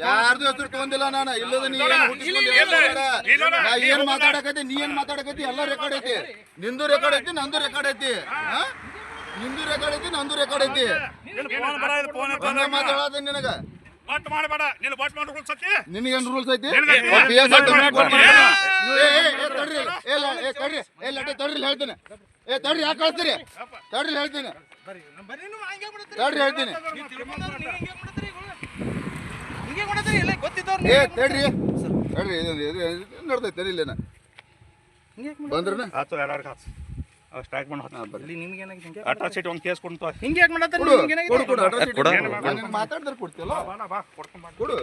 ಯಾರ್ದು ಹೆಸರು ತೊಗೊಂಡಿಲ್ಲ ನಾನು. ಇಲ್ಲದ ನೀ ಏನ್ ಮಾತಾಡಕೈತಿ, ನೀ ಏನ್ ಮಾತಾಡಕೈತಿ, ಎಲ್ಲ ರೆಕಾರ್ಡ್ ಐತಿ. ನಿಂದು ರೆಕಾರ್ಡ್ ಐತಿ, ನಂದು ರೆಕಾರ್ಡ್ ಐತಿ. ನಿಂದು ರೆಕಾರ್ಡ್ ಐತಿ, ನಂದು ರೆಕಾರ್ಡ್ ಐತಿ. ಮಾತಾಡೋದ ನಿನಗ ನಿನಗೇನ್ ರೂಲ್ಸ್ ಐತಿ? ತಡ್ರಿ ಹೇಳ್ತೀನಿ. ತಡ್ರಿ ಯಾಕೆ ಕಳ್ಸ್ತೀರಿ? ತಡ್ರಿ ಹೇಳ್ತೀನಿ. ತಡ್ರಿ ಹೇಳ್ತೀನಿ. ತಡ್ರಿ ನೋಡ್ತೈತೆ ಇಲ್ಲೇನ ಬಂದ್ರನ ಸ್ಟ್ರೈಕ್ ಮಾಡಿ ಒಂದು ಕೇಸ್ ಕೊಡ್ತು. ಮಾತಾಡ್ದಾರ ಕೊಡ್ತಿಯಲ್ಲ ಕೊಡು.